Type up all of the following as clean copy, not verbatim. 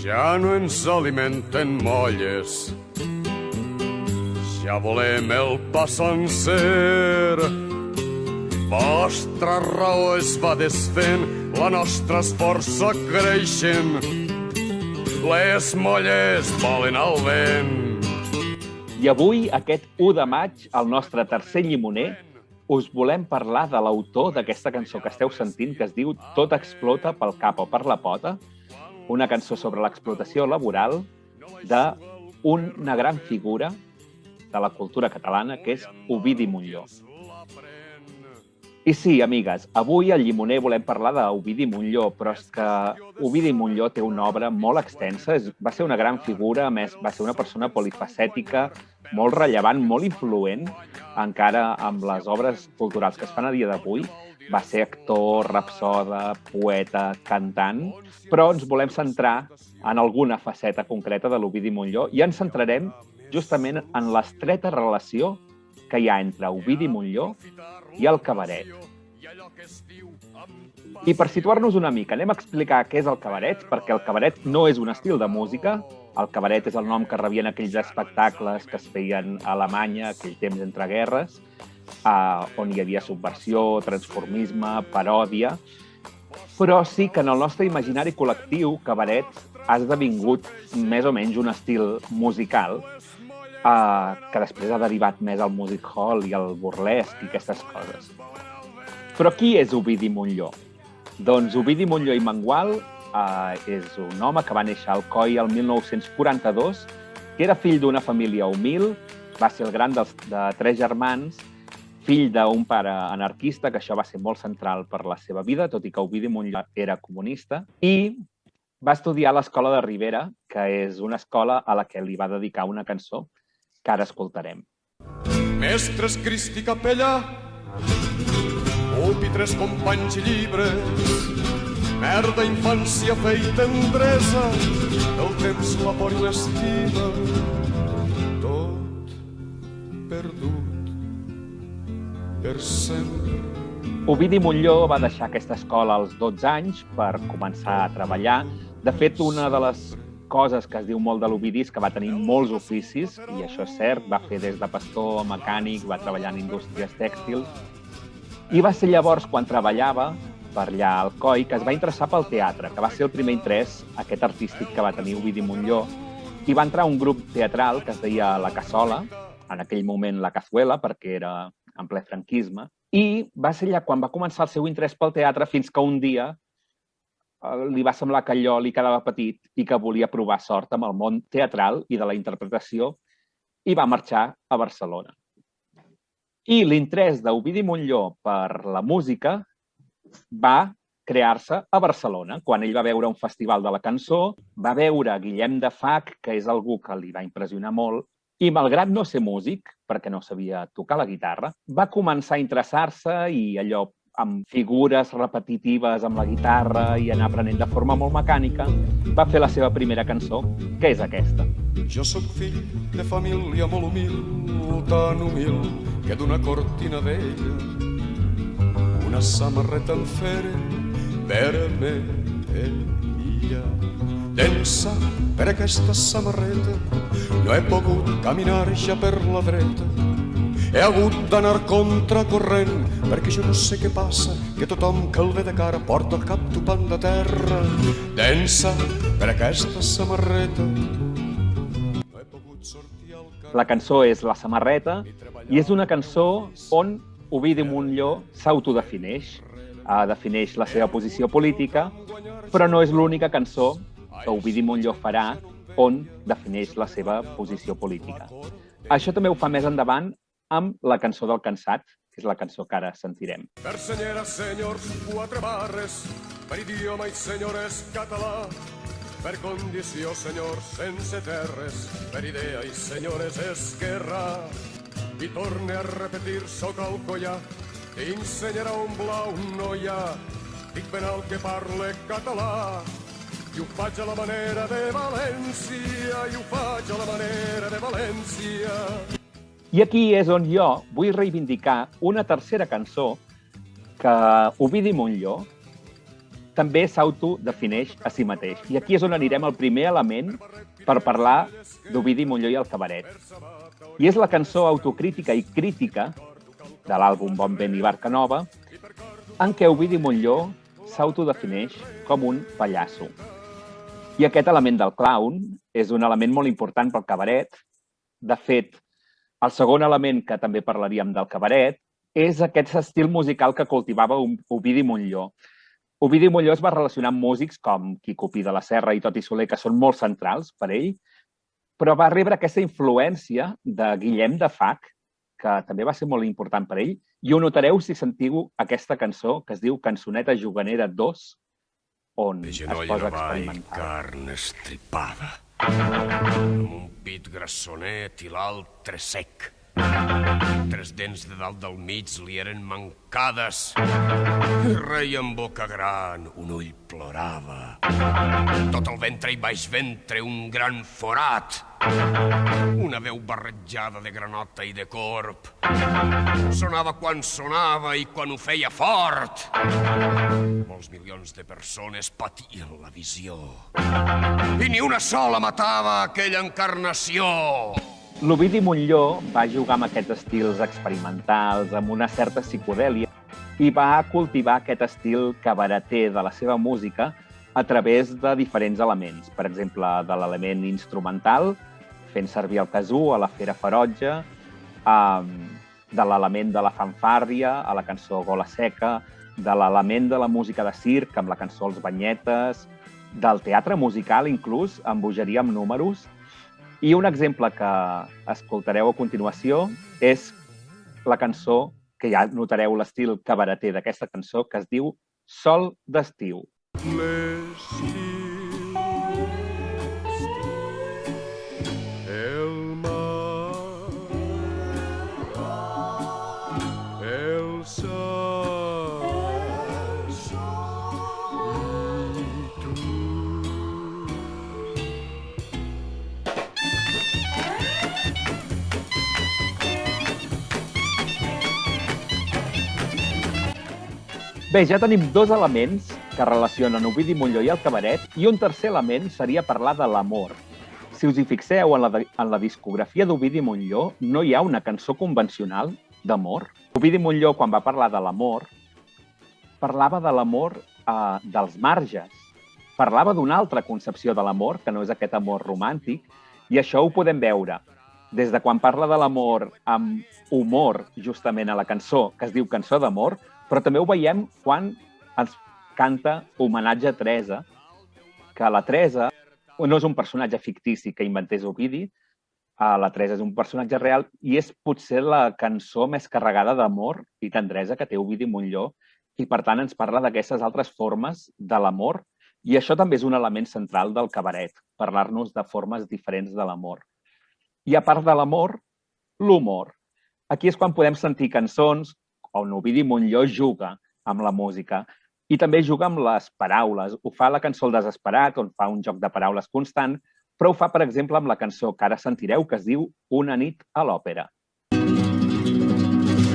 Ja no ens alimenten molles, ja volem el pa sencer. Vostra raó es va desfent, la nostra esforça creixent. Les molles volen el vent. I avui, aquest 1 de maig, al nostre tercer llimoner, us volem parlar de l'autor d'aquesta cançó que esteu sentint, que es diu Tot explota pel cap o per la pota, una cançó sobre l'explotació laboral d'una gran figura de la cultura catalana, que és Ovidi Montllor. I sí, amigues, avui al llimoner volem parlar d'Ovidi Montllor, però és que Ovidi Montllor té una obra molt extensa, va ser una gran figura, a més va ser una persona polifacètica, molt rellevant, molt influent, encara amb les obres culturals que es fan a dia d'avui. Va ser actor, rapsoda, poeta, cantant, però ens volem centrar en alguna faceta concreta de l'Ovidi Montllor i ens centrarem justament en l'estreta relació que hi ha entre Ovidi Montllor i el cabaret. I per situar-nos una mica, anem a explicar què és el cabaret, perquè el cabaret no és un estil de música. El cabaret és el nom que rebien aquells espectacles que es feien a Alemanya, aquell temps entre guerres, on hi havia subversió, transformisme, paròdia. Però sí que en el nostre imaginari col·lectiu, cabaret ha esdevingut més o menys un estil musical que després ha derivat més al music hall i al burlesc i aquestes coses. Però qui és Ovidi Montllor? Doncs Ovidi Montllor i Mengual és un home que va néixer al Alcoi el 1942, que era fill d'una família humil, va ser el gran de 3 germans, fill d'un pare anarquista, que això va ser molt central per la seva vida, tot i que Ovidi Montllor era comunista, i va estudiar a l'Escola de Ribera, que és una escola a la que li va dedicar una cançó que ara escoltarem. Mestres Cristi Capellà, pupitres, companys i llibres, merda, infància, fe i tendresa, el temps, la por i l'estima, tot perdut per sempre. Ovidi Montllor va deixar aquesta escola als 12 anys per començar a treballar. De fet, una de les coses que es diu molt de l'Ovidi és que va tenir molts oficis, i això és cert, va fer des de pastor, mecànic, va treballar en indústries tèxtils, i va ser llavors, quan treballava per allà al Alcoi, que es va interessar pel teatre, que va ser el primer interès, aquest artístic que va tenir Ovidi Montllor, i va entrar a un grup teatral que es deia La Cassola, en aquell moment La Cazuela, perquè era en ple franquisme, i va ser allà quan va començar el seu interès pel teatre fins que un dia li va semblar que allò li quedava petit i que volia provar sort amb el món teatral i de la interpretació i va marxar a Barcelona. I l'interès d'Ovidi Montllor per la música va crear-se a Barcelona. Quan ell va veure un festival de la cançó, va veure Guillem de Fach, que és algú que li va impressionar molt, i malgrat no ser músic, perquè no sabia tocar la guitarra, va començar a interessar-se i allò amb figures repetitives amb la guitarra i anar aprenent de forma molt mecànica, va fer la seva primera cançó, que és aquesta. Jo sóc fill de família molt humil, tan humil que d'una cortina vella, una samarreta en fere, vermella, densa per aquesta samarreta, no he pogut caminar ja per la dreta. He hagut d'anar contracorrent, perquè jo no sé què passa, que tothom que el ve de cara porta el cap topant de terra. Densa per aquesta samarreta. La cançó és La samarreta i és una cançó on Ovidi Montllor s'autodefineix, defineix la seva posició política, però no és l'única cançó que Ovidi Montllor farà on defineix la seva posició política. Això també ho fa més endavant amb la cançó del Cansat, que és la cançó que ara sentirem. Per senyera, senyors, 4 barres, per idioma i senyores català, per condició, senyors, sense terres, per idea i senyores esquerrà. I torne a repetir, soc Alcoià, t'ensenyarà un blau no hi ha, dic ben alt que parle català, i ho faig a la manera de València, i ho faig a la manera de València. I aquí és on jo vull reivindicar una tercera cançó que Ovidi Montllor també s'autodefineix a si mateix. I aquí és on anirem al primer element per parlar d'Ovidi Montllor i el cabaret. I és la cançó autocrítica i crítica de l'àlbum Bon vent i barca nova, en què Ovidi Montllor s'autodefineix com un pallasso. I aquest element del clown és un element molt important pel cabaret. De fet, el segon element que també parlaríem del cabaret és aquest estil musical que cultivava Ovidi Montllor. Ovidi Montllor es va relacionar amb músics com Quico Pi de la Serra i Toti Soler, que són molt centrals per ell, però va rebre aquesta influència de Guillem de Fac, que també va ser molt important per ell, i ho notareu si sentiu aquesta cançó que es diu Cançoneta Juganera 2, on es posa experimental. Carn estripada, amb un pit grassonet i l'altre sec. 3 dents de dalt del mig li eren mancades. Reia amb boca gran, un ull plorava. Tot el ventre i baix ventre un gran forat. Una veu barrejada de granota i de corb. Sonava quan sonava i quan ho feia fort. Molts milions de persones patien la visió. I ni una sola matava aquella encarnació. L'Ovidi Montllor va jugar amb aquests estils experimentals, amb una certa psicodèlia, i va cultivar aquest estil cabareter de la seva música a través de diferents elements. Per exemple, de l'element instrumental, fent servir el casú a la Fera Ferotge, de l'element de la fanfàrria a la cançó Gola Seca, de l'element de la música de circ amb la cançó Els Banyetes, del teatre musical inclús, amb Bogeria amb números. I un exemple que escoltareu a continuació és la cançó, que ja notareu l'estil cabareter d'aquesta cançó, que es diu Sol d'estiu. L'estiu, el mar, el sol i tu. Bé, ja tenim 2 elements que relacionen Ovidi Montllor i el cabaret, i un tercer element seria parlar de l'amor. Si us hi fixeu, en la discografia d'Ovidi Montllor no hi ha una cançó convencional d'amor. Ovidi Montllor, quan va parlar de l'amor, parlava de l'amor dels marges. Parlava d'una altra concepció de l'amor, que no és aquest amor romàntic, i això ho podem veure des de quan parla de l'amor amb humor, justament a la cançó, que es diu Cançó d'amor, però també ho veiem quan ens canta Homenatge a Teresa, que la Teresa no és un personatge fictici que inventés Ovidi, la Teresa és un personatge real i és potser la cançó més carregada d'amor i tendresa que té Ovidi Montllor, i per tant ens parla d'aquestes altres formes de l'amor, i això també és un element central del cabaret, parlar-nos de formes diferents de l'amor. I a part de l'amor, l'humor. Aquí és quan podem sentir cançons on Ovidi Montllor juga amb la música i també juga amb les paraules. Ho fa a la cançó El Desesperat, on fa un joc de paraules constant, però ho fa, per exemple, amb la cançó que ara sentireu, que es diu Una nit a l'òpera.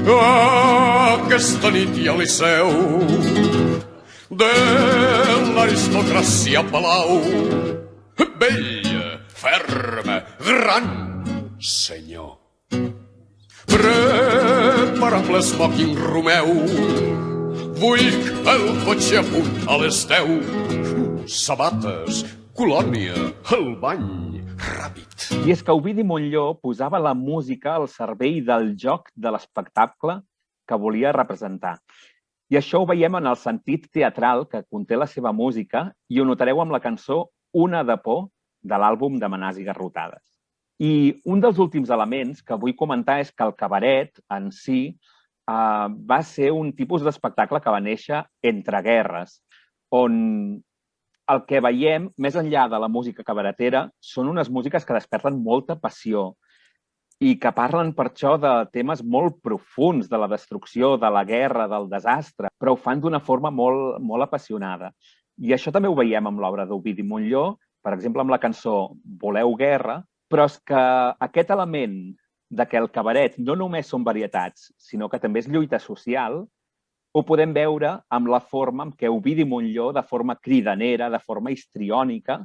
Aquesta nit hi ha Liceu de l'aristocràcia palau. Vell, ferm, gran senyor. Preparable smoking Romeu. Vull que el cotxe a punt a les 10. Sabates, colònia, el bany, ràpid. I és que Ovidi Montllor posava la música al servei del joc de l'espectacle que volia representar. I això ho veiem en el sentit teatral que conté la seva música i ho notareu amb la cançó Una de por de l'àlbum de Manàs i Garrotades. I un dels últims elements que vull comentar és que el cabaret en si va ser un tipus d'espectacle que va néixer entre guerres, on el que veiem, més enllà de la música cabaretera, són unes músiques que desperten molta passió i que parlen per això de temes molt profuns, de la destrucció, de la guerra, del desastre, però ho fan d'una forma molt apassionada. I això també ho veiem amb l'obra d'Ovidi Montllor, per exemple, amb la cançó Voleu guerra, però és que aquest element de que el cabaret no només són varietats, sinó que també és lluita social, ho podem veure amb la forma en què Ovidi Montllor, de forma cridanera, de forma histriònica,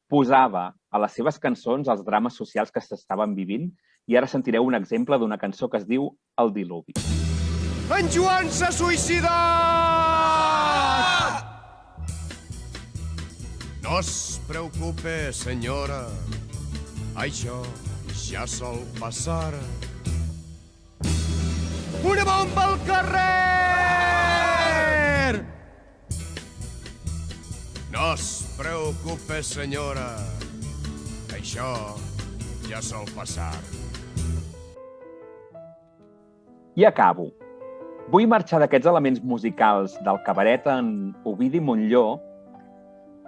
posava a les seves cançons els drames socials que s'estaven vivint, i ara sentireu un exemple d'una cançó que es diu El diluvi. En Joan s'ha suïcidat! No es preocupe, senyora, això ja sol passar. Una bomba al carrer! No es preocupe, senyora, això ja sol passar. I acabo. Vull marxar d'aquests elements musicals del cabaret en Ovidi Montllor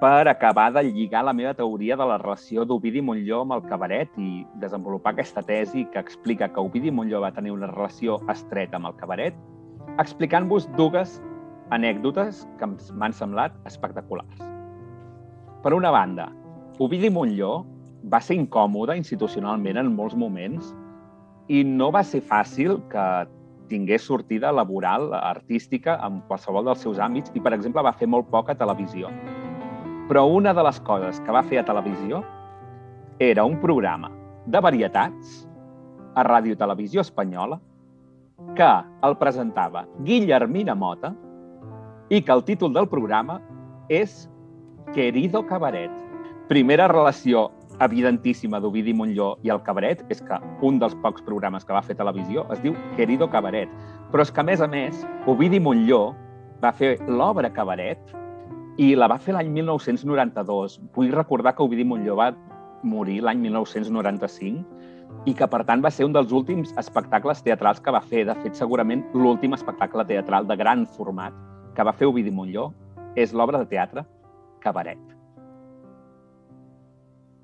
per acabar de lligar la meva teoria de la relació d'Ovidi Montllor amb el cabaret i desenvolupar aquesta tesi que explica que Ovidi Montllor va tenir una relació estreta amb el cabaret, explicant-vos dues anècdotes que m'han semblat espectaculars. Per una banda, Ovidi Montllor va ser incòmode institucionalment en molts moments i no va ser fàcil que tingués sortida laboral, artística, en qualsevol dels seus àmbits i, per exemple, va fer molt poc a televisió. Però una de les coses que va fer a televisió era un programa de varietats a Ràdio Televisió Espanyola que el presentava Guillermina Mota i que el títol del programa és Querido Cabaret. Primera relació evidentíssima d'Ovidi Montllor i el cabaret és que un dels pocs programes que va fer televisió es diu Querido Cabaret. Però és que, a més, Ovidi Montllor va fer l'obra Cabaret i la va fer l'any 1992. Vull recordar que Ovidi Montllor va morir l'any 1995 i que, per tant, va ser un dels últims espectacles teatrals que va fer. De fet, segurament l'últim espectacle teatral de gran format que va fer Ovidi Montllor és l'obra de teatre Cabaret.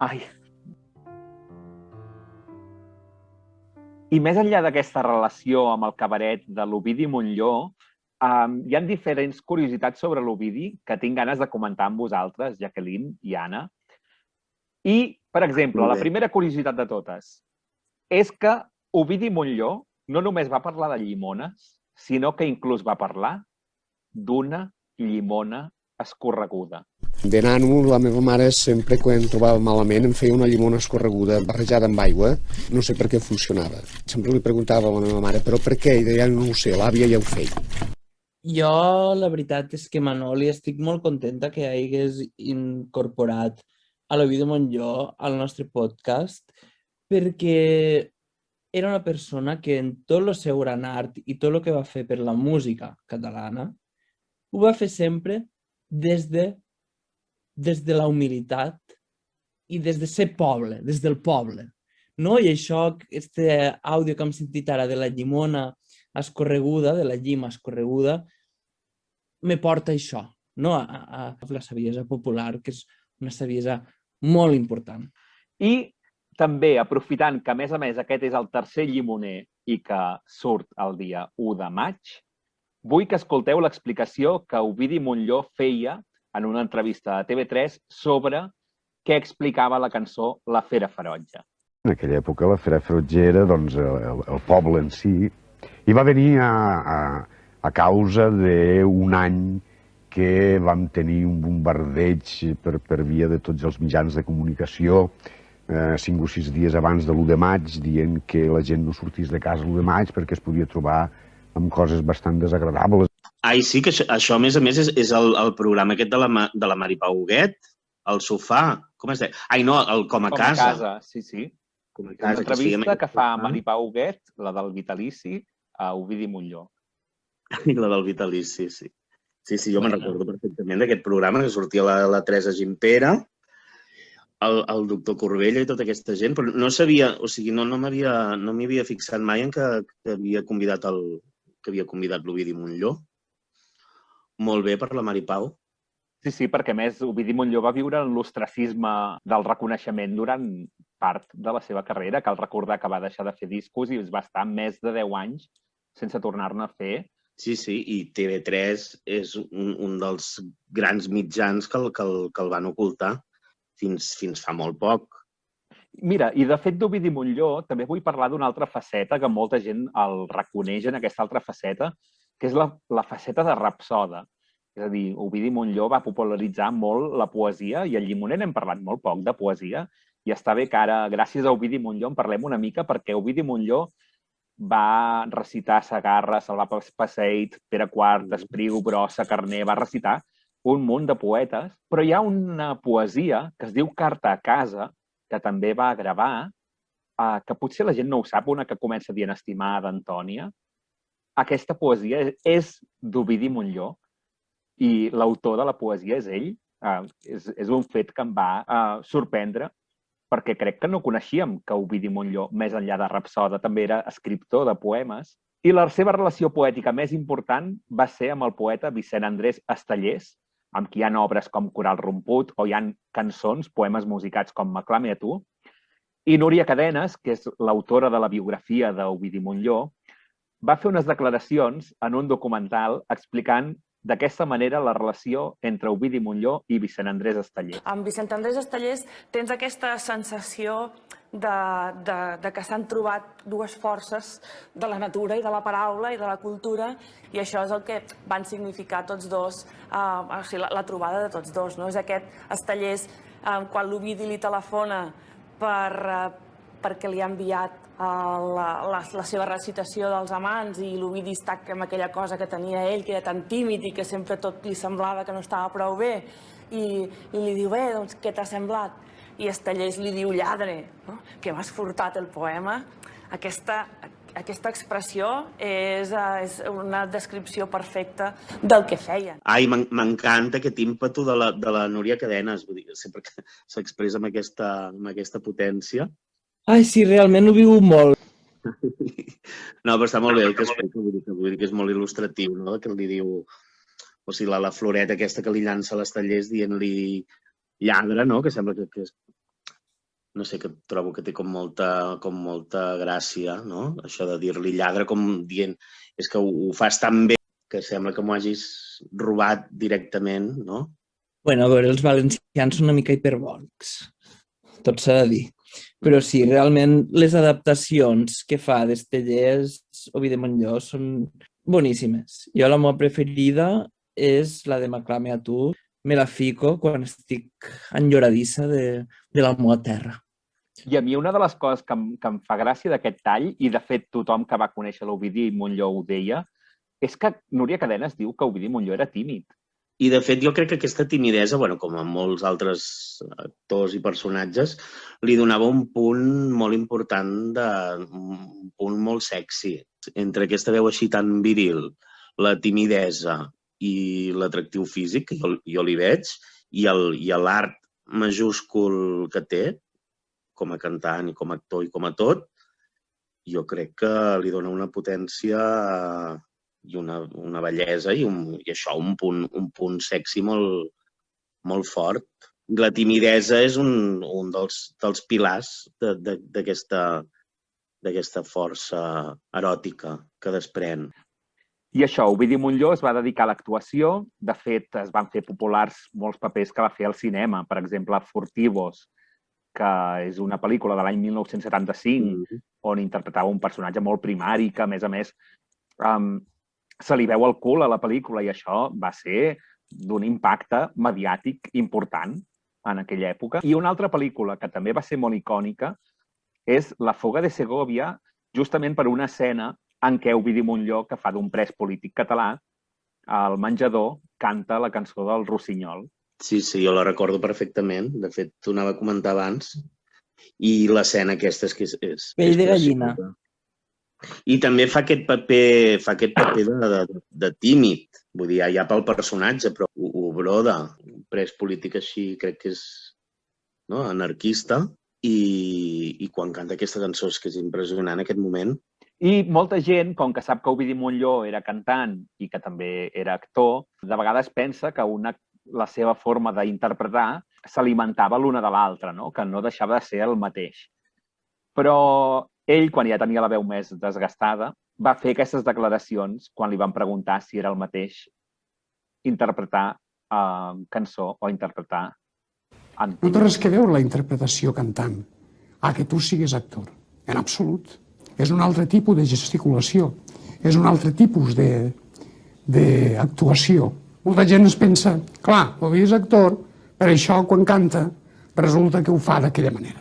Ai. I més enllà d'aquesta relació amb el cabaret de l'Ovidi Montllor, hi ha diferents curiositats sobre l'Ovidi que tinc ganes de comentar amb vosaltres, Jacqueline i Anna. I, per exemple, la primera curiositat de totes és que Ovidi Montllor no només va parlar de llimones, sinó que inclús va parlar d'una llimona escorreguda. De nano, la meva mare sempre, quan trobava malament, em feia una llimona escorreguda barrejada amb aigua. No sé per què funcionava. Sempre li preguntava a la meva mare, però per què? I deia, no ho sé, l'àvia ja ho feia. Jo, la veritat és que, Manoli, estic molt contenta que hagués incorporat a l'Ovidi Montllor al nostre podcast, perquè era una persona que en tot el seu gran art i tot el que va fer per la música catalana ho va fer sempre des de la humilitat i des de ser poble, des del poble. No? I això, aquest àudio que hem sentit ara de la llimona escorreguda, de la llima escorreguda, me porta això, no? A la saviesa popular, que és una saviesa molt important. I també, aprofitant que, a més, aquest és el tercer llimoner i que surt el dia 1 de maig, vull que escolteu l'explicació que Ovidi Montllor feia en una entrevista a TV3 sobre què explicava la cançó La Fera Ferotge. En aquella època la Fera Ferotge era doncs, el poble en si, i va venir a causa d'un any que vam tenir un bombardeig per via de tots els mitjans de comunicació, 5 o 6 dies abans de l'1 de maig, dient que la gent no sortís de casa l'1 de maig perquè es podia trobar amb coses bastant desagradables. Ai, sí, que això a més, és el programa aquest de la Maripau Huguet, el sofà, com es deia? Ai, no, el Com a casa. Com a casa, sí, sí. Com a casa, una entrevista que fa Maripau Huguet, la del Vitalici, a Ovidi Montllor. La del Vitalici, sí. Sí, jo me'n recordo perfectament d'aquest programa que sortia la Teresa Gimpera, el doctor Corbella i tota aquesta gent, però no sabia, o sigui, no m'hi havia fixat mai en que havia convidat l'Ovidi Montllor. Molt bé per la Maripau. Sí, perquè a més Ovidi Montllor va viure en l'ostracisme del reconeixement durant part de la seva carrera. Cal recordar que va deixar de fer discos i va estar més de 10 anys sense tornar-ne a fer. Sí, i TV3 és un dels grans mitjans que el van ocultar fins fa molt poc. Mira, i de fet d'Ovidi Montllor també vull parlar d'una altra faceta que molta gent el reconeix en aquesta altra faceta, que és la faceta de rapsoda. És a dir, Ovidi Montllor va popularitzar molt la poesia i al Llimoner n'hem parlat molt poc de poesia i està bé que ara, gràcies a Ovidi Montllor, en parlem una mica perquè Ovidi Montllor va recitar Segarra, Salvar Passeig, Pere IV, Espriu, Brossa, Carner, va recitar un munt de poetes, però hi ha una poesia que es diu Carta a casa, que també va gravar, que potser la gent no ho sap, una que comença dient estimada Antònia. Aquesta poesia és d'Ovidi Montllor i l'autor de la poesia és ell. És un fet que em va sorprendre perquè crec que no coneixíem que Ovidi Montllor, més enllà de rapsoda, també era escriptor de poemes. I la seva relació poètica més important va ser amb el poeta Vicent Andrés Estellés, amb qui hi ha obres com Coral Romput o hi ha cançons, poemes musicats com M'aclame a tu. I Núria Cadenes, que és l'autora de la biografia d'Ovidi Montllor, va fer unes declaracions en un documental explicant d'aquesta manera la relació entre Ovidi Montllor i Vicent Andrés Estellés. Amb Vicent Andrés Estellés tens aquesta sensació de que s'han trobat dues forces de la natura i de la paraula i de la cultura i això és el que van significar tots dos, la trobada de tots dos. És aquest Estellés, quan l'Ovidi li telefona perquè li ha enviat la seva recitació dels amants i l'Ovidi està amb aquella cosa que tenia ell, que era tan tímid i que sempre tot li semblava que no estava prou bé i li diu, bé, doncs què t'ha semblat? I Estellés li diu, lladre, que m'has furtat el poema. Aquesta expressió és una descripció perfecta del que feien. Ai, m'encanta aquest ímpetu de la Núria Cadenes, vull dir, sempre que s'expressa amb aquesta potència. Ai, sí, realment ho viu molt. No, però està molt bé el que explica, vull dir que és molt il·lustratiu, no? Que li diu, o sigui, la floreta aquesta que li llança l'Estellés dient-li lladre, no? Que sembla que no sé, que trobo que té com molta gràcia, no? Això de dir-li lladre com dient, és que ho fas tan bé que sembla que m'ho hagis robat directament, no? Bueno, a veure, els valencians són una mica hiperbòlics, tot s'ha de dir. Però sí, realment les adaptacions que fa d'Estellés, Ovidi Montllor, són boníssimes. Jo la meva preferida és la de M'aclame a tu. Me la fico quan estic enlloradissa de la meva terra. I a mi una de les coses que em fa gràcia d'aquest tall, i de fet tothom que va conèixer l'Ovidi Montllor ho deia, és que Núria Cadenes diu que Ovidi Montllor era tímid. I, de fet, jo crec que aquesta timidesa, com a molts altres actors i personatges, li donava un punt molt important, un punt molt sexy. Entre aquesta veu així tan viril, la timidesa i l'atractiu físic, que jo li veig, i l'art majúscul que té, com a cantant i com a actor i com a tot, jo crec que li dona una potència i una bellesa i això, un punt sexy molt fort. La timidesa és un dels pilars d'aquesta força eròtica que desprèn. I això, Ovidi Montllor es va dedicar a l'actuació. De fet, es van fer populars molts papers que va fer al cinema. Per exemple, Furtivos, que és una pel·lícula de l'any 1975, on interpretava un personatge molt primari que, a més, se li veu el cul a la pel·lícula i això va ser d'un impacte mediàtic important en aquella època. I una altra pel·lícula que també va ser molt icònica és La fuga de Segòvia, justament per una escena en què Ovidi Montllor, que fa d'un pres polític català, al menjador canta la cançó del Rossinyol. Sí, jo la recordo perfectament. De fet, t'ho anava a comentar abans. I l'escena aquesta és que és... Pell de gallina. I també fa aquest paper de tímid. Vull dir, ja pel personatge, però ho broda. Un pres polític així crec que és anarquista. I quan canta aquesta cançó és que és impressionant en aquest moment. I molta gent, com que sap que Ovidi Montllor era cantant i que també era actor, de vegades pensa que la seva forma d'interpretar s'alimentava l'una de l'altra, que no deixava de ser el mateix. Però ell, quan ja tenia la veu més desgastada, va fer aquestes declaracions quan li van preguntar si era el mateix interpretar cançó o interpretar en... No té res que veure la interpretació cantant a que tu siguis actor, en absolut. És un altre tipus de gesticulació, és un altre tipus d'actuació. Molta gent es pensa, clar, l'Oví és actor, per això quan canta resulta que ho fa d'aquella manera.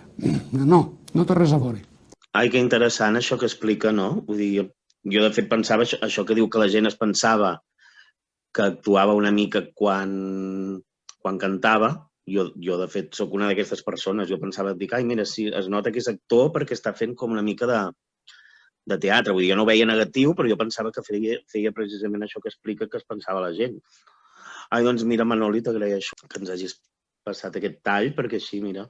No, no té res a veure. Ai, que interessant això que explica, no? Vull dir, jo de fet pensava això que diu que la gent es pensava que actuava una mica quan cantava. Jo de fet, sóc una d'aquestes persones. Jo pensava, dic, ai, mira, sí, es nota que és actor perquè està fent com una mica de teatre. Vull dir, jo no ho veia negatiu, però jo pensava que feia precisament això que explica que es pensava la gent. Ai, doncs mira, Manoli, t'agraeixo que ens hagis passat aquest tall, perquè així, mira,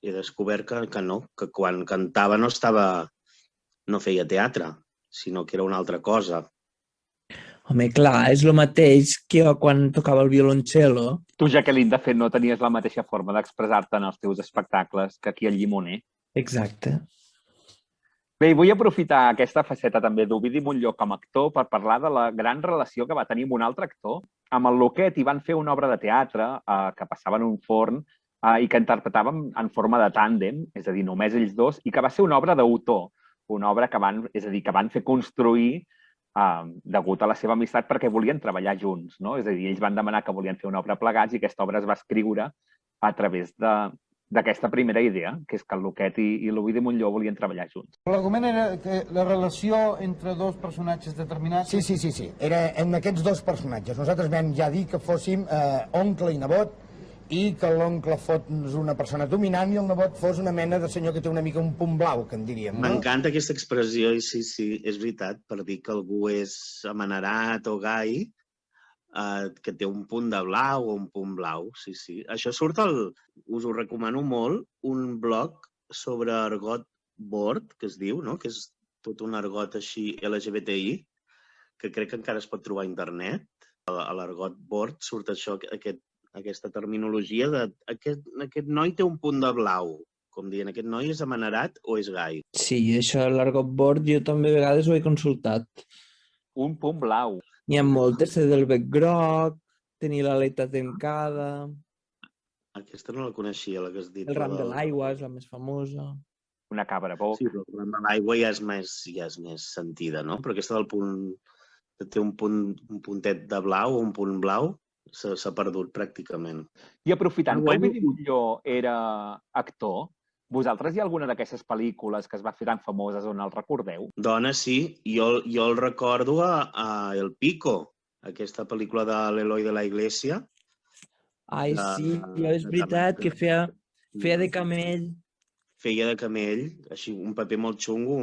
he descobert que no, que quan cantava no feia teatre, sinó que era una altra cosa. Home, clar, és el mateix que quan tocava el violoncel·lo. Tu, Jacqueline, de fet, no tenies la mateixa forma d'expressar-te en els teus espectacles que aquí al Llimoner. Exacte. Bé, vull aprofitar aquesta faceta també d'Ovidi Montllor com a actor per parlar de la gran relació que va tenir amb un altre actor. Amb el Luquet hi van fer una obra de teatre que passava en un forn i que interpretàvem en forma de tàndem, és a dir, només ells dos, i que va ser una obra d'autor, una obra que van fer construir degut a la seva amistat perquè volien treballar junts, no? És a dir, ells van demanar que volien fer una obra plegats i aquesta obra es va escriure a través d'aquesta primera idea, que és que el Luquet i l'Ovidi Montllor volien treballar junts. L'argument era que la relació entre dos personatges determinats... Sí. Era en aquests dos personatges. Nosaltres vam ja dir que fóssim oncle i nebot i que l'oncle fos una persona dominant i el nebot fos una mena de senyor que té una mica un punt blau, que en diríem. M'encanta aquesta expressió i sí, és veritat, per dir que algú és amanerat o gai, que té un punt de blau o un punt blau, sí. Això surt us ho recomano molt, un blog sobre argot board, que es diu, no? Que és tot un argot així LGBTI, que crec que encara es pot trobar a internet. A l'argot board surt això, aquesta terminologia de aquest noi té un punt de blau, com dient, aquest noi és amanerat o és gai. Sí, això a l'argot board jo també a vegades ho he consultat. Un punt blau. N'hi ha moltes, ser del bec groc, tenir l'aleta tancada... Aquesta no la coneixia, la que has dit. El ram de l'aigua és la més famosa. Una cabra boc. Sí, però el ram de l'aigua ja és més sentida, no? Però aquesta del punt, que té un puntet de blau o un punt blau, s'ha perdut pràcticament. I aprofitant que Ovidi Montllor era actor, vosaltres hi ha alguna d'aquestes pel·lícules que es va fer tan famoses on el recordeu? Dona, sí. Jo el recordo a El Pico, aquesta pel·lícula de l'Eloi de la Iglesia. Ai, sí, és veritat que feia de camell. Feia de camell, així, un paper molt xungo,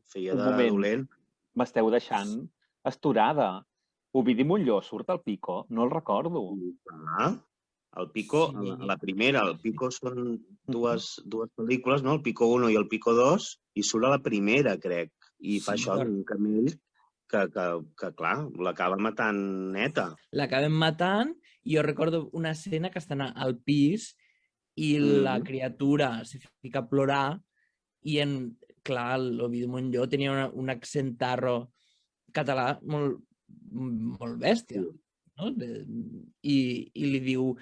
feia de dolent. M'esteu deixant esturada. Ovidi Montllor surt al Pico? No el recordo. El Pico, la primera, el Pico són dues pel·lícules, no? El Pico 1 i el Pico 2, i surt a la primera, crec. I fa això d'un camell que, clar, l'acaba matant neta. L'acaben matant i jo recordo una escena que estan al pis i la criatura se fica a plorar i, clar, l'Ovidi Montllor tenia un accent tarro català molt bèstia, no? I li diu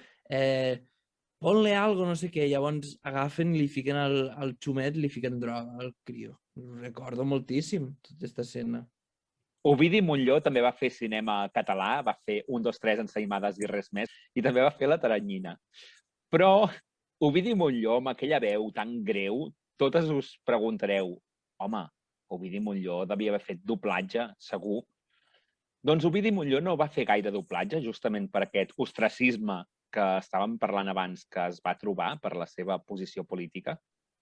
pon-le algo, no sé què, llavors agafen i li fiquen al xumet, li fiquen droga al crió. Recordo moltíssim tota aquesta escena. Ovidi Montllor també va fer cinema català, va fer 1, 2, 3 ensaïmades i res més, i també va fer La Teranyina. Però Ovidi Montllor, amb aquella veu tan greu, totes us preguntareu, home, Ovidi Montllor devia haver fet doblatge, segur. Doncs Ovidi Montllor no va fer gaire doblatge, justament per aquest ostracisme que estàvem parlant abans que es va trobar per la seva posició política,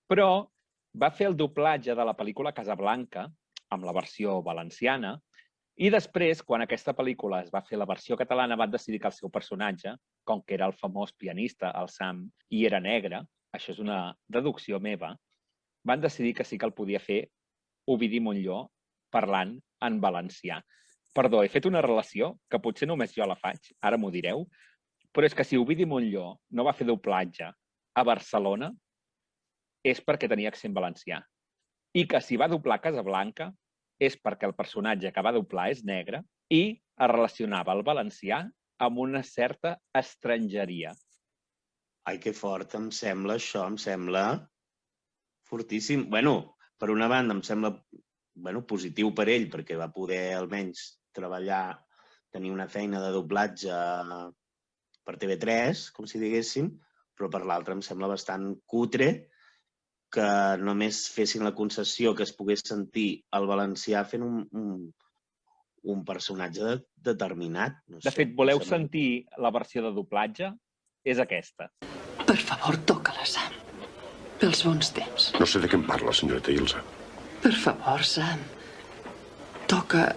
però va fer el doblatge de la pel·lícula Casablanca, amb la versió valenciana, i després, quan aquesta pel·lícula es va fer la versió catalana, van decidir que el seu personatge, com que era el famós pianista, el Sam, i era negre, això és una deducció meva, van decidir que sí que el podia fer Ovidi Montllor parlant en valencià. Perdó, he fet una relació que potser només jo la faig, ara m'ho direu, però és que si Ovidi Montllor no va fer doblatge a Barcelona és perquè tenia accent valencià. I que si va doblar Casablanca és perquè el personatge que va doblar és negre i es relacionava el valencià amb una certa estrangeria. Ai, que fort, em sembla això, em sembla fortíssim. Bueno, per una banda em sembla positiu per ell, perquè va poder almenys treballar tenir una feina de doblatge per TV3, com si diguéssim, però per l'altra em sembla bastant cutre que només fessin la concessió que es pogués sentir el valencià fent un personatge determinat. No De sé, fet, voleu sentir la versió de doblatge? És aquesta. Per favor, toca-la, Sam. Pels bons temps. No sé de què em parla, senyoreta Ilsa. Per favor, Sam. Toca,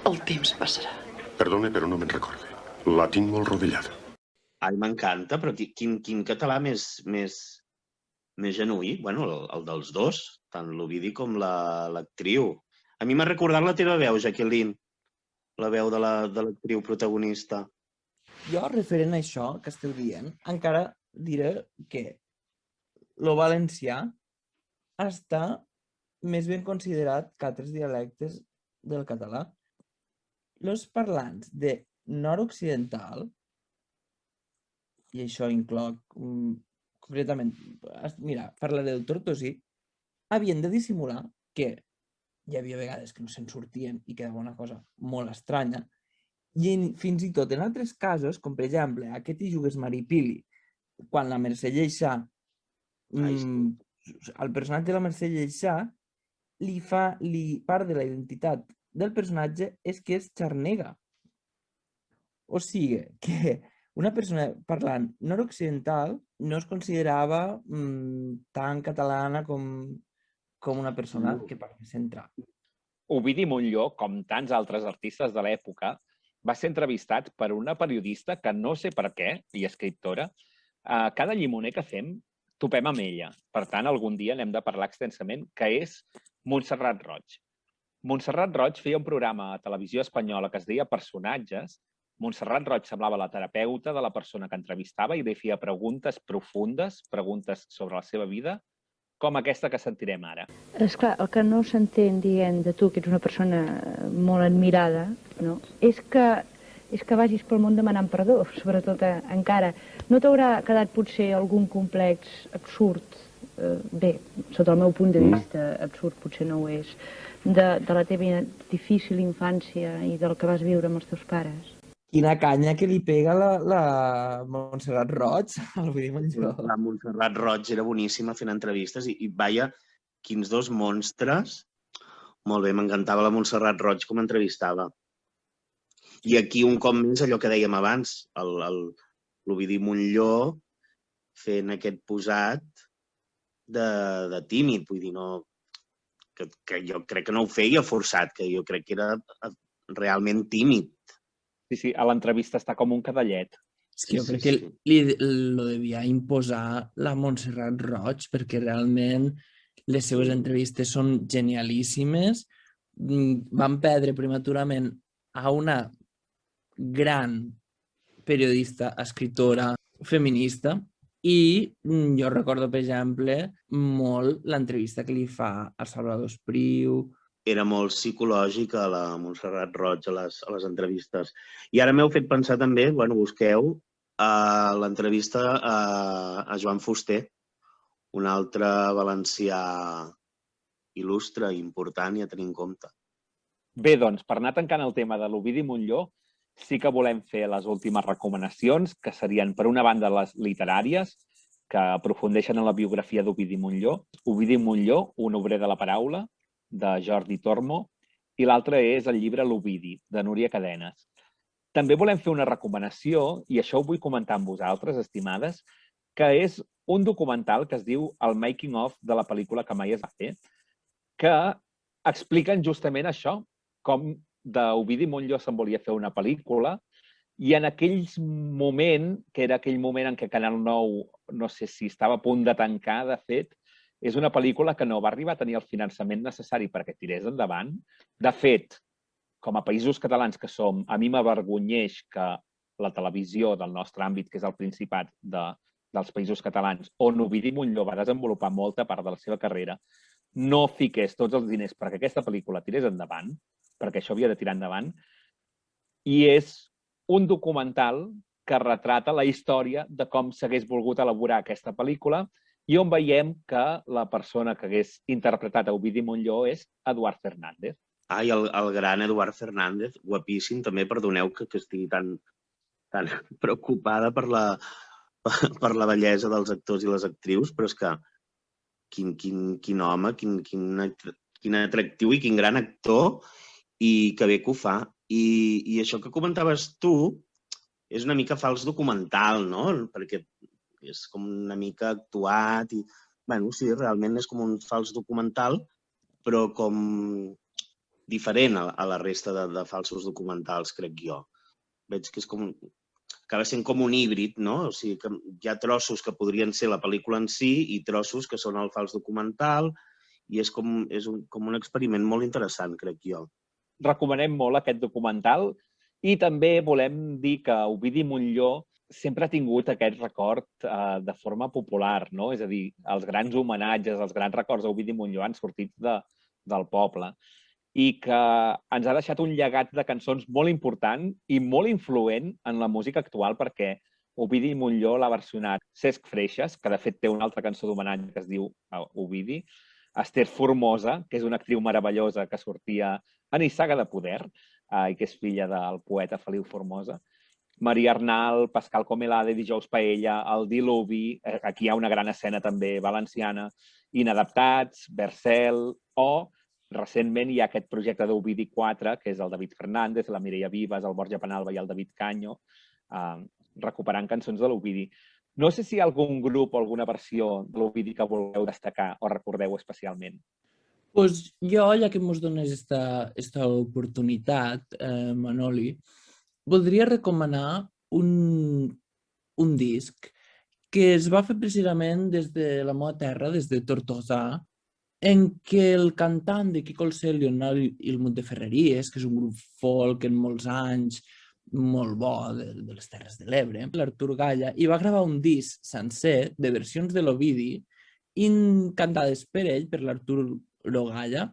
el temps passarà. Perdone, però no me'n recorde. La tinc molt rodellada. Ai, m'encanta, però quin català més genuí. Bueno, el dels dos, tant l'Ovidi com l'actriu. A mi m'ha recordat la teva veu, Jacqueline, la veu de l'actriu protagonista. Jo, referent a això que esteu dient, encara diré que lo valencià està més ben considerat que altres dialectes del català. Els parlants de nord-occidental, i això inclou concretament, mira, parlaré del tortosí, havien de dissimular que hi havia vegades que no se'n sortien i quedava una cosa molt estranya, i fins i tot en altres casos, com per exemple aquest Hi jugues Maripili, quan la Mercè Lleixà, el personatge de la Mercè Lleixà, part de la identitat del personatge és que és xarnega. O sigui, que una persona parlant nord-occidental no es considerava tan catalana com una persona que parla central. Ovidi Montllor, com tants altres artistes de l'època, va ser entrevistat per una periodista que no sé per què, i escriptora, cada llimoner que fem topem amb ella. Per tant, algun dia n'hem de parlar extensament, que és Montserrat Roig. Montserrat Roig feia un programa a televisió espanyola que es deia Personatges. Montserrat Roig semblava la terapeuta de la persona que entrevistava i li feia preguntes profundes, preguntes sobre la seva vida, com aquesta que sentirem ara. Esclar, el que no s'entén dient de tu, que ets una persona molt admirada, no? és que vagis pel món demanant perdó, sobretot encara. No t'haurà quedat potser algun complex absurd, bé, sota el meu punt de vista, absurd potser no ho és, de la teva difícil infància i del que vas viure amb els teus pares? Quina canya que li pega la Montserrat Roig, al Ovidi Montllor. La Montserrat Roig era boníssima fent entrevistes i vaja, quins dos monstres. Molt bé, m'encantava la Montserrat Roig com entrevistava. I aquí un cop més allò que dèiem abans, l'Ovidi Montllor fent aquest posat de tímid, vull dir, no, que jo crec que no ho feia forçat, que jo crec que era realment tímid. Sí, a l'entrevista està com un cadellet. És que jo crec que lo devia imposar la Montserrat Roig, perquè realment les seues entrevistes són genialíssimes. Van perdre prematurament a una gran periodista, escriptora, feminista, i jo recordo, per exemple, molt l'entrevista que li fa a Salvador Espriu. Era molt psicològica la Montserrat Roig a les entrevistes. I ara m'heu fet pensar també, bueno, busqueu l'entrevista a Joan Fuster, un altre valencià il·lustre i important i a tenir en compte. Bé, doncs, per anar tancant el tema de l'Ovidi Montllor, sí que volem fer les últimes recomanacions, que serien, per una banda, les literàries, que aprofundeixen en la biografia d'Ovidi Montllor. Ovidi Montllor, un obrer de la paraula, de Jordi Tormo, i l'altre és el llibre L'Ovidi, de Núria Cadenes. També volem fer una recomanació, i això ho vull comentar amb vosaltres, estimades, que és un documental que es diu El Making of de la pel·lícula que mai es va fer, que expliquen justament això, com d'Ovidi Montllor se'n volia fer una pel·lícula, i en aquell moment, que era aquell moment en què Canal 9, no sé si estava a punt de tancar, de fet, és una pel·lícula que no va arribar a tenir el finançament necessari perquè tirés endavant. De fet, com a països catalans que som, a mi m'avergonyeix que la televisió del nostre àmbit, que és el Principat dels Països Catalans, on Ovidi Montllor va desenvolupar molta part de la seva carrera, no fiqués tots els diners perquè aquesta pel·lícula tirés endavant, perquè això havia de tirar endavant, i és un documental que retrata la història de com s'hagués volgut elaborar aquesta pel·lícula i on veiem que la persona que hagués interpretat a Ovidi Montllor és Eduard Fernández. I el gran Eduard Fernández, guapíssim, també, perdoneu que estigui tan preocupada per la bellesa dels actors i les actrius, però és que quin home, quin atractiu i quin gran actor, i que bé que ho fa. I això que comentaves tu és una mica fals documental, no? Perquè és com una mica actuat i... Bueno, sí, realment és com un fals documental, però com diferent a la resta de falsos documentals, crec jo. Veig que és com... acaba sent com un híbrid, no? O sigui, que hi ha trossos que podrien ser la pel·lícula en si i trossos que són el fals documental, i és com un experiment molt interessant, crec jo. Recomanem molt aquest documental i també volem dir que Ovidi Montllor sempre ha tingut aquest record de forma popular, no? És a dir, els grans homenatges, els grans records d'Ovidi Montllor han sortit del poble i que ens ha deixat un llegat de cançons molt important i molt influent en la música actual, perquè Ovidi Montllor l'ha versionat Cesc Freixas, que de fet té una altra cançó d'homenatge que es diu Ovidi, Esther Formosa, que és una actriu meravellosa que sortia a Nissaga de Poder i que és filla del poeta Feliu Formosa, Maria Arnal, Pascal Comelade, Dijous Paella, el Diluvi, aquí hi ha una gran escena també valenciana, Inadaptats, Bercel, o recentment hi ha aquest projecte d'Ovidi 4, que és el David Fernández, la Mireia Vives, el Borja Penalba i el David Canyo, recuperant cançons de l'Ovidi. No sé si hi ha algun grup o alguna versió de l'Ovidi que voleu destacar o recordeu especialment. Pues jo, ja que ens dones esta oportunitat, Manoli, voldria recomanar un disc que es va fer precisament des de la meva terra, des de Tortosa, en què el cantant de Quico el Celio i el Munt de Ferreries, que és un grup folk en molts anys, molt bo de les Terres de l'Ebre, l'Artur Galla, i va gravar un disc sencer de versions de l'Ovidi cantades per ell, per l'Artur Galla,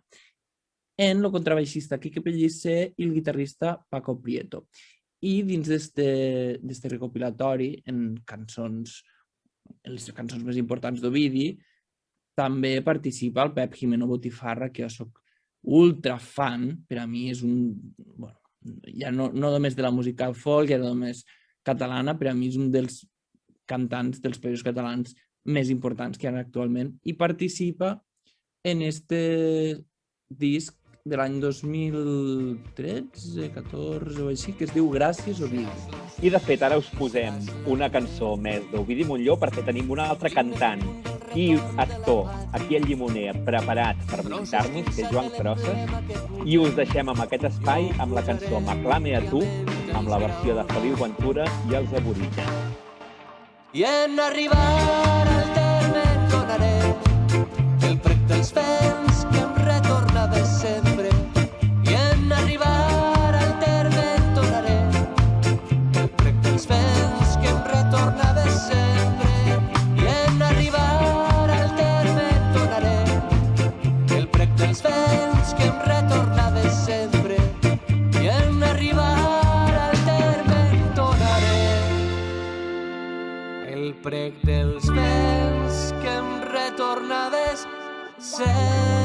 en el contrabaixista Quique Pellicer i el guitarrista Paco Prieto. I dins d'este recopilatori, en les cançons més importants d'Ovidi, també participa el Pep Jimeno Botifarra, que jo soc ultra fan, per a mi és ja no només de la música folk, ja no només catalana, per a mi és un dels cantants dels països catalans més importants que hi ha actualment, i participa en este disc de l'any 2013, 14 o així, que es diu Gràcies, Ovidi. I de fet, ara us posem una cançó més d'Ovidi Montllor perquè tenim un altre cantant i actor aquí al Llimoner preparat per visitar-nos, que és Joan Crosses, i us deixem amb aquest espai amb la cançó M'aclame a tu, amb la versió de Feliu Ventura i els Aborígens. I en arribar al terme donaré el prec dels vents que em retorna de sempre. I en arribar al terme donaré el prec dels vents que em retorna de sempre. I en arribar al terme donaré el prec dels vents que em retorna de sempre. I en arribar al terme donaré el prec dels vents que em retorna de sempre.